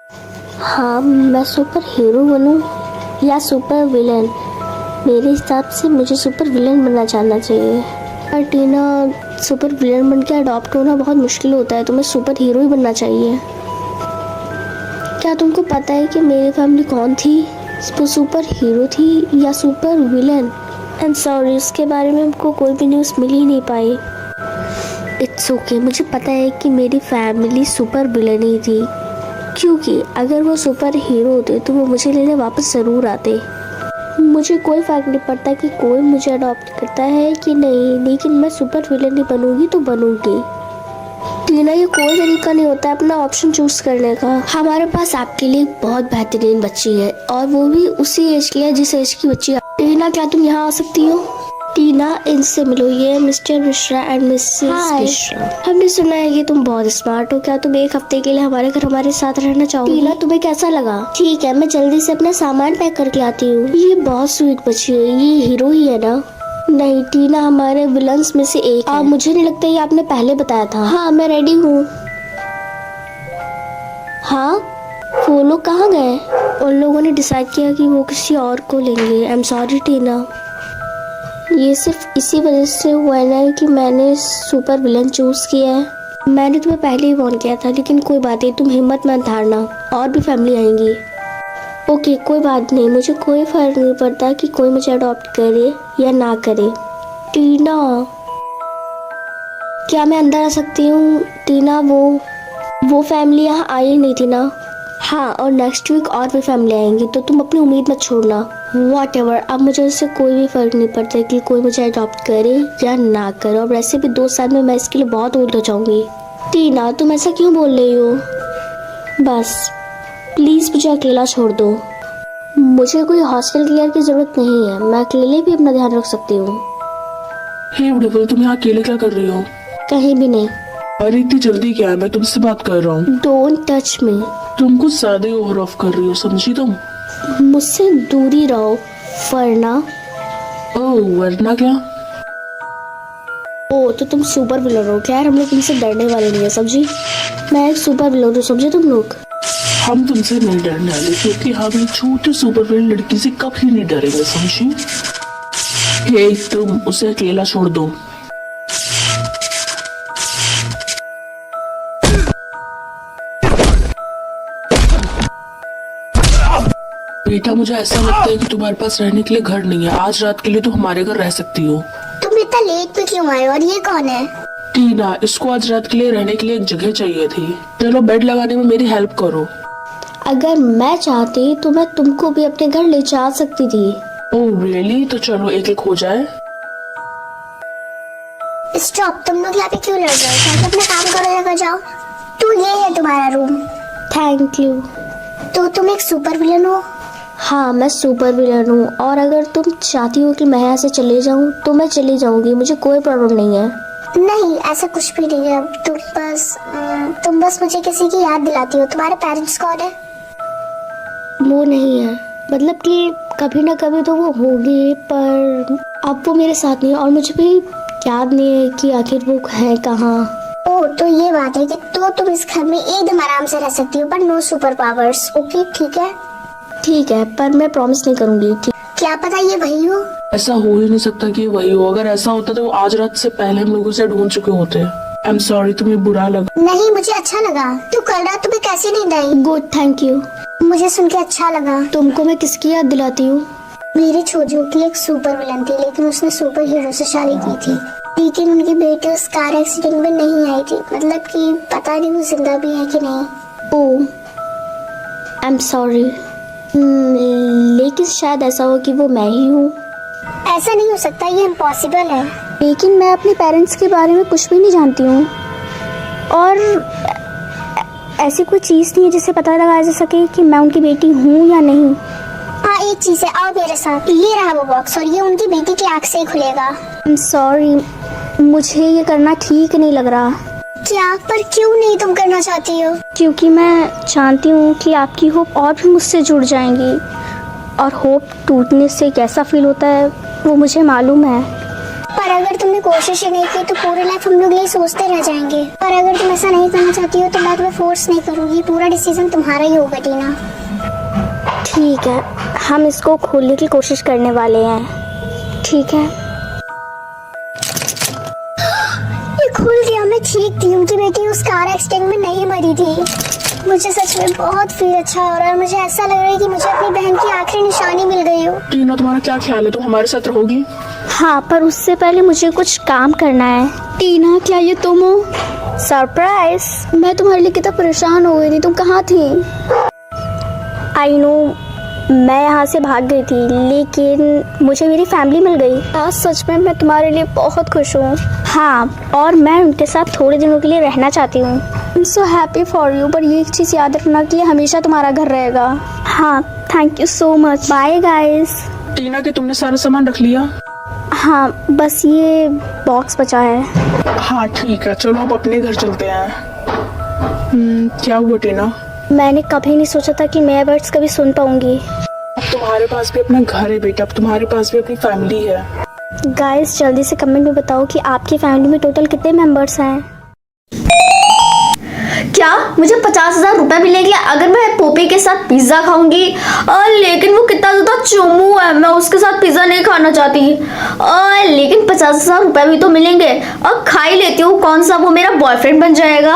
हाँ, मैं super hero बनूं या सुपर विलन? मेरे हिसाब से मुझे सुपर विलन बनना चाहना चाहिए। पर टीना, सुपर विलन बन के अडॉप्ट होना बहुत मुश्किल होता है, तुम्हें सुपर हीरो ही बनना चाहिए। क्या तुमको पता है कि मेरी फैमिली कौन थी? वो सुपर हीरो थी या सुपर विलन? एंड सॉरी, इसके बारे में हमको कोई भी न्यूज़ मिल ही नहीं पाई। इट्स ओके, मुझे पता है कि मेरी फैमिली सुपर विलन ही थी, क्योंकि अगर वो सुपर हीरो होते तो वो मुझे लेने वापस ज़रूर आते। मुझे कोई फ़र्क नहीं पड़ता कि कोई मुझे अडॉप्ट करता है कि नहीं, लेकिन मैं सुपर विलन ही बनूंगी तो बनूंगी। टीना, ये कोई तरीका नहीं होता है अपना ऑप्शन चूज करने का। हमारे पास आपके लिए बहुत बेहतरीन बच्ची है, और वो भी उसी एज की है जिस एज की बच्ची है। टीना, क्या तुम यहाँ आ सकती हो? टीना, इनसे मिलो, ये mister Mishra and Mrs Mishra. हमने सुना है कि तुम बहुत स्मार्ट हो, क्या तुम एक हफ्ते के लिए हमारे घर हमारे साथ रहना चाहोगी? टीना, तुम्हें कैसा लगा? ठीक है, मैं जल्दी से अपना सामान पैक करके आती हूँ। ये बहुत स्वीट बच्ची है, ये हीरो ही है ना? नहीं टीना, हमारे विलन्स में से एक है। मुझे नहीं लगता ये आपने पहले बताया था। हाँ, मैं रेडी हूँ। हाँ, वो लोग कहाँ गए? उन लोगों ने डिसाइड किया कि वो किसी और को लेंगे। आई एम सॉरी टीना, ये सिर्फ इसी वजह से हुआ है ना कि मैंने सुपर विलन चूज किया है। मैंने तुम्हें पहले ही वार्न किया था, लेकिन कोई बात नहीं, तुम हिम्मत मत हारना, और भी फैमिली आएंगी। ओके, कोई बात नहीं, मुझे कोई फर्क नहीं पड़ता कि कोई मुझे अडॉप्ट करे या ना करे। टीना, क्या मैं अंदर आ सकती हूँ? टीना, वो फैमिली यहाँ आई नहीं थी ना? हाँ, और नेक्स्ट वीक और भी फैमिली आएंगी, तो तुम अपनी उम्मीद मत छोड़ना। व्हाटएवर, अब मुझे इससे कोई भी फर्क नहीं पड़ता कि कोई मुझे अडॉप्ट करे या ना करे, और वैसे भी 2 साल में मैं इसके लिए बहुत ओल्ड हो जाऊंगी। टीना, तुम ऐसा क्यों बोल रही हो? बस प्लीज़ मुझे अकेला छोड़ दो। मुझे कोई हॉस्टल केयर की ज़रूरत नहीं है, मैं अकेले भी अपना ध्यान रख सकती हूँ। हे ब्यूटीफुल, तुम यहाँ अकेले क्या कर रही हो? कहीं भी नहीं। अरे इतनी जल्दी क्या है, मैं तुमसे बात कर रहा हूँ। Don't touch me. तुम कुछ ज्यादा ओवर ऑफ कर रही हो, समझी तुम? मुझसे दूरी रहो, वरना। ओह, वरना क्या? ओ, तो तुम सुपर विलन हो? खैर, हम लोग तुमसे डरने वाले नहीं है, समझी? मैं एक सुपर विलन हूँ, समझे तुम लोग? हम तुमसे नहीं डरने वाले, क्योंकि हम एक छोटे सुपर विलन लड़की से कभी नहीं डरेंगे, समझी? हे, तुम उसे अकेला छोड़ दो। बेटा, मुझे ऐसा लगता है कि तुम्हारे पास रहने के लिए घर नहीं है। आज रात के लिए तो हमारे घर रह सकती हो। तुम इतना लेट पे क्यों आए, और ये कौन है? टीना, इसको आज रात के लिए रहने के लिए एक जगह चाहिए थी। चलो बेड लगाने में मेरी हेल्प करो। अगर मैं चाहती तो मैं तुमको भी अपने घर ले जा सकती थी। Oh really? तो चलो एक एक हो जाए। स्टॉप, तुम लोग यहाँ पे क्यों लड़ रहे हो? जाके अपना काम करो, जगह जाओ। तो ये है तुम्हारा रूम। Thank you. तो तुम एक सुपर विलन हो? हाँ, मैं सुपर विलन हूँ, और अगर तुम चाहती हो कि मैं यहाँ से चले जाऊँ तो मैं चली जाऊँगी, मुझे कोई प्रॉब्लम नहीं है। नहीं, ऐसा कुछ भी नहीं है। तुम बस मुझे किसी की याद दिलाती हो। तुम्हारे पेरेंट्स कौन है? वो नहीं है, मतलब कि कभी ना कभी तो वो होंगे, पर अब वो मेरे साथ नहीं है, और मुझे भी याद नहीं है कि आखिर वो है कहाँ। ओह, तो ये बात है कि तो तुम इस घर में एकदम आराम से रह सकती हो, पर नो सुपर पावर्स। ओके, ठीक है? ठीक है, पर मैं प्रॉमिस नहीं करूँगी। ठीक? क्या पता ये वही हो? ऐसा हो ही नहीं सकता कि वही हो। अगर ऐसा होता तो आज रात से पहले हम लोगों से ढूंढ चुके होते। आई एम सॉरी, तुम्हें बुरा लगा? नहीं, मुझे अच्छा लगा। तू कल रात तुम्हें कैसी नींद आई? Good, thank you. मुझे सुन के अच्छा लगा। तुमको मैं किसकी याद दिलाती हूँ? मेरी छोजू की एक सुपर विलन थी, लेकिन उसने सुपर हीरो से शादी की थी, लेकिन उनकी बेटी उस कार एक्सीडेंट में नहीं आई थी। मतलब कि पता नहीं वो जिंदा भी है कि नहीं। ओह, आई एम सॉरी, लेकिन शायद ऐसा हो कि वो मैं ही हूँ। ऐसा नहीं हो सकता, ये इम्पॉसिबल है। लेकिन मैं अपने पेरेंट्स के बारे में कुछ भी नहीं जानती हूँ, और ऐसी कोई चीज़ नहीं है जिससे पता लगाया जा सके कि मैं उनकी बेटी हूँ या नहीं। हाँ, एक चीज है, आओ मेरे साथ। ये रहा वो बॉक्स, और ये उनकी बेटी की आँख से ही खुलेगा। आई एम सॉरी, मुझे ये करना ठीक नहीं लग रहा। क्या? पर क्यों नहीं तुम करना चाहती हो? क्योंकि मैं जानती हूँ कि आपकी होप और भी मुझसे जुड़ जाएंगी, और होप टूटने से कैसा फील होता है वो मुझे मालूम है। पर अगर तुमने कोशिश ही नहीं की तो पूरी लाइफ हम लोग यही सोचते रह जाएंगे। पर अगर तुम ऐसा नहीं करना चाहती हो तो मैं तुम्हें फोर्स नहीं करूंगी, पूरा डिसीजन तुम्हारा ही होगा टीना। ठीक है, हम इसको खोलने की कोशिश करने वाले हैं। ठीक है, ये खुल गया। मैं ठीक थी, उनकी बेटी उस कार एक्सीडेंट में नहीं मरी थी। मुझे सच में बहुत फील अच्छा हो रहा है। मुझे ऐसा लग रहा है कि मुझे अपनी बहन की आखिरी निशानी मिल गई हो। टीना तुम्हारा क्या ख्याल है, तुम हमारे साथ रहोगी? हाँ, पर उससे पहले मुझे कुछ काम करना है। टीना, क्या ये तुम हो? सरप्राइज! मैं तुम्हारे लिए कितना परेशान हो गई थी, तुम कहाँ थी? आई नो, मैं यहाँ से भाग गई थी, लेकिन मुझे मेरी फैमिली मिल गई। आज सच में मैं तुम्हारे लिए बहुत खुश हूँ। हाँ, और मैं उनके साथ थोड़े दिनों के लिए रहना चाहती हूँ। I am so happy for you, पर ये एक चीज़ याद रखना कि ये हमेशा तुम्हारा घर रहेगा। हाँ, thank you so much. Bye guys. Tina, के तुमने सारा सामान रख लिया? हाँ, बस ये बॉक्स बचा है। हाँ ठीक है, चलो अब अपने घर चलते हैं। क्या हुआ टीना? मैंने कभी नहीं सोचा था कि मैं वर्ड्स कभी सुन पाऊंगी। अब तुम्हारे पास भी अपना घर है बेटा, अब तुम्हारे पास भी अपनी फैमिली है। गाइस, जल्दी से कमेंट में बताओ कि आपकी फैमिली में टोटल कितने मेंबर्स हैं। क्या मुझे 50,000 रुपए मिलेंगे अगर मैं पोपी के साथ पिज्जा खाऊंगी? लेकिन वो कितना ज्यादा चोमू है, मैं उसके साथ पिज्जा नहीं खाना चाहती। लेकिन 50,000 रुपए भी तो मिलेंगे, और खा ही लेती हूँ। कौन सा वो मेरा बॉयफ्रेंड बन जाएगा?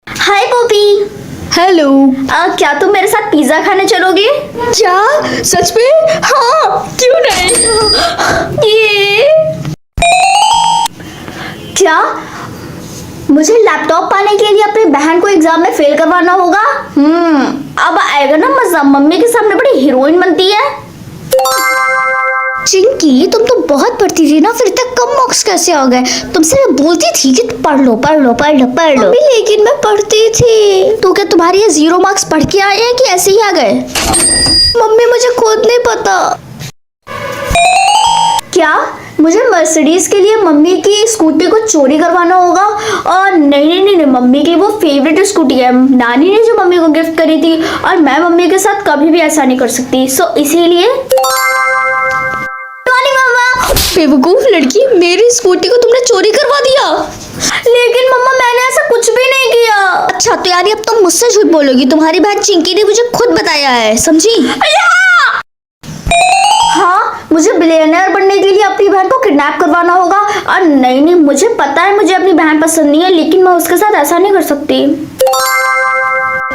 हाय पोपी। हेलो। क्या तुम मेरे साथ पिज्जा खाने चलोगी? क्या सच में? हाँ, क्यों नहीं। ये क्या मुझे लैपटॉप पाने के लिए अपनी बहन को एग्जाम में फेल करवाना होगा? अब आएगा ना मजा, मम्मी के सामने बड़ी हीरोइन बनती है। चिंकी, तुम तो बहुत पढ़ती थी ना, फिर इतने कम मार्क्स कैसे आ गए? तुमसे मैं बोलती थी कि पढ़ लो पढ़ लो पढ़ लो पढ़ लो। लेकिन मैं पढ़ती थी। तो क्या तुम्हारे ये 0 मार्क्स पढ़ के आए हैं कि ऐसे ही आ गए? मम्मी, मुझे खुद नहीं पता। क्या मुझे मर्सिडीज के लिए मम्मी की स्कूटी को चोरी करवाना होगा? और नहीं, मम्मी की वो फेवरेट स्कूटी है, नानी ने जो मम्मी को गिफ्ट करी थी, और मैं मम्मी के साथ कभी भी ऐसा नहीं कर सकती। सो इसीलिए बेवकूफ लड़की, मेरी स्कूटी को तुमने चोरी करवा दिया। लेकिन मम्मा, मैंने ऐसा कुछ भी नहीं किया। अच्छा, तो यार अब तुम मुझसे झूठ बोलोगी। तुम्हारी बहन चिंकी ने मुझे खुद बताया है, समझी? हाँ, मुझे बिलियनर बनने के लिए अपनी बहन को किडनैप करवाना होगा। और नहीं, मुझे पता है मुझे अपनी बहन पसंद नहीं है, लेकिन मैं उसके साथ ऐसा नहीं कर सकती।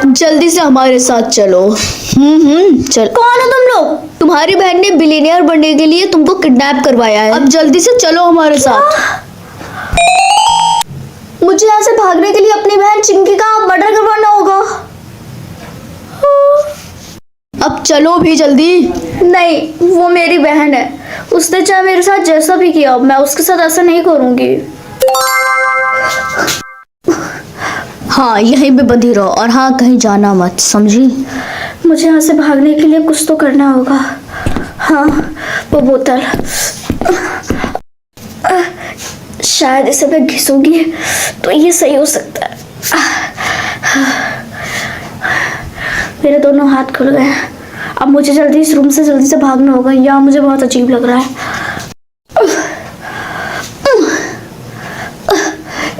जल्दी से हमारे साथ चलो। चल। कौन हो तुम लोग? तुम्हारी बहन ने बिलियनियर बनने के लिए तुमको किडनैप करवाया है। अब जल्दी से चलो हमारे साथ। मुझे यहाँ से भागने के लिए अपनी बहन चिंकी का मर्डर करवाना होगा। अब चलो भी जल्दी। नहीं, वो मेरी बहन है, उसने चाहे मेरे साथ जैसा भी किया, मैं उसके साथ ऐसा नहीं करूंगी। हाँ, यहीं पे बंधी रहो, और हाँ, कहीं जाना मत, समझी? मुझे यहाँ से भागने के लिए कुछ तो करना होगा। हाँ, वो बोतल, शायद इसे मैं घिसूंगी तो ये सही हो सकता है। मेरे दोनों हाथ खुल गए। अब मुझे जल्दी इस रूम से जल्दी से भागना होगा, यहाँ मुझे बहुत अजीब लग रहा है।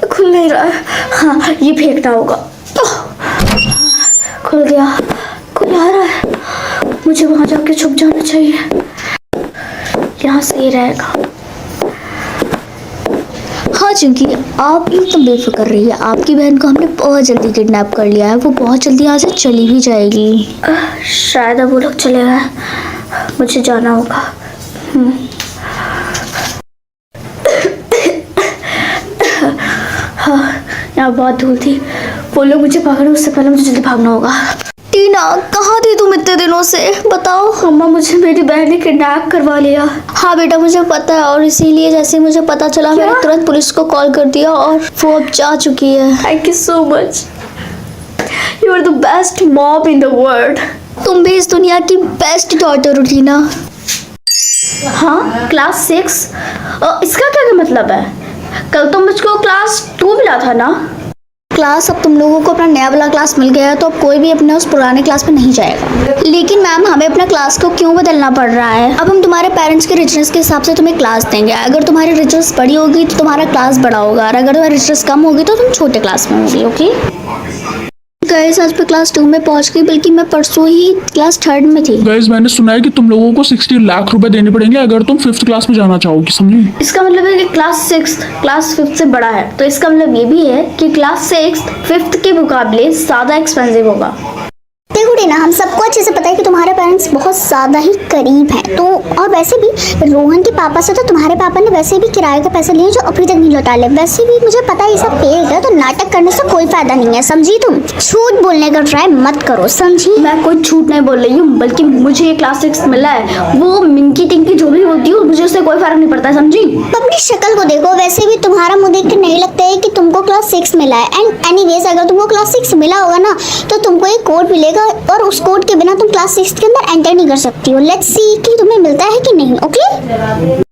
खुल नहीं रहा है। हाँ, ये फेंकना होगा। खुल गया, खुल आ रहा है। मुझे वहां जाके छुप जाना चाहिए, यहाँ सही रहेगा। हाँ चिंकी, आप एकदम बेफिक्र रहिए। आपकी बहन को हमने बहुत जल्दी किडनैप कर लिया है, वो बहुत जल्दी यहाँ से चली भी जाएगी। शायद अब वो लोग चले गए, मुझे जाना होगा। हाँ, यहाँ बहुत धूल थी, वो लोग मुझे पकड़े उससे पहले मुझे जल्दी भागना होगा। टीना, कहाँ थी तुम इतने दिनों से? बताओ। मम्मा, मुझे मेरी बहन ने किडनैप करवा लिया। हाँ बेटा, मुझे पता है, और इसीलिए जैसे मुझे पता चला मैंने तुरंत पुलिस को कॉल कर दिया, और वो अब जा चुकी है। Thank you so much, you are the best mom in the world. तुम भी इस दुनिया की बेस्ट डॉटर हो टीना। हाँ, क्लास 6, इसका क्या मतलब है? कल तो मुझको क्लास 2 मिला था ना। क्लास अब तुम लोगों को अपना नया वाला क्लास मिल गया है, तो अब कोई भी अपने उस पुराने क्लास में नहीं जाएगा। लेकिन मैम हमें अपना क्लास को क्यों बदलना पड़ रहा है? अब हम तुम्हारे पेरेंट्स के रिचनेस के हिसाब से तुम्हें क्लास देंगे। अगर तुम्हारी रिचनेस बड़ी होगी तो तुम्हारा क्लास बड़ा होगा, और अगर तुम्हारी रिचनेस कम होगी तो तुम छोटे क्लास में होगी। ओके गाइस, आज मैं क्लास 2 में पहुंच गई, बल्कि मैं परसों ही क्लास 3rd में थी। गाइस मैंने सुना है कि तुम लोगों को 60 लाख रुपए देने पड़ेंगे अगर तुम 5th क्लास में जाना चाहोगी, समझी? इसका मतलब है कि क्लास 6th क्लास 5th से बड़ा है, तो इसका मतलब ये भी है कि क्लास 6th 5th के मुकाबले ज़्यादा एक्सपेंसिव होगा। देखो टीना, हम सबको अच्छे से पता है कि तुम्हारे पेरेंट्स बहुत ज़्यादा ही करीब हैं, तो और वैसे भी रोहन के पापा से तो तुम्हारे पापा ने वैसे भी किराए के पैसे लिए जो अभी तक नहीं लौटा ले। वैसे भी मुझे पता है ये सब पेड़ है, तो नाटक करने से कोई फायदा नहीं है, समझी? तुम झूठ बोलने का ट्राई मत करो, समझी? मैं कोई झूठ नहीं बोल रही हूँ, बल्कि मुझे ये क्लास 6 मिला है, वो मिंकी टिंकी जो भी होती है मुझे उससे कोई फर्क नहीं पड़ता है, समझी? अपनी शक्ल को देखो, वैसे भी तुम्हारा मुंह देख कर नहीं लगता है कि तुमको क्लास 6 मिला है। एंड एनीवेज, अगर तुमको क्लास 6 मिला होगा ना, तो तुमको एक कोड मिलेगा, और उस कोड के बिना तुम क्लास 6 के अंदर एंटर नहीं कर सकती हो। लेट्स सी कि तुम्हें मिलता है कि नहीं। ओके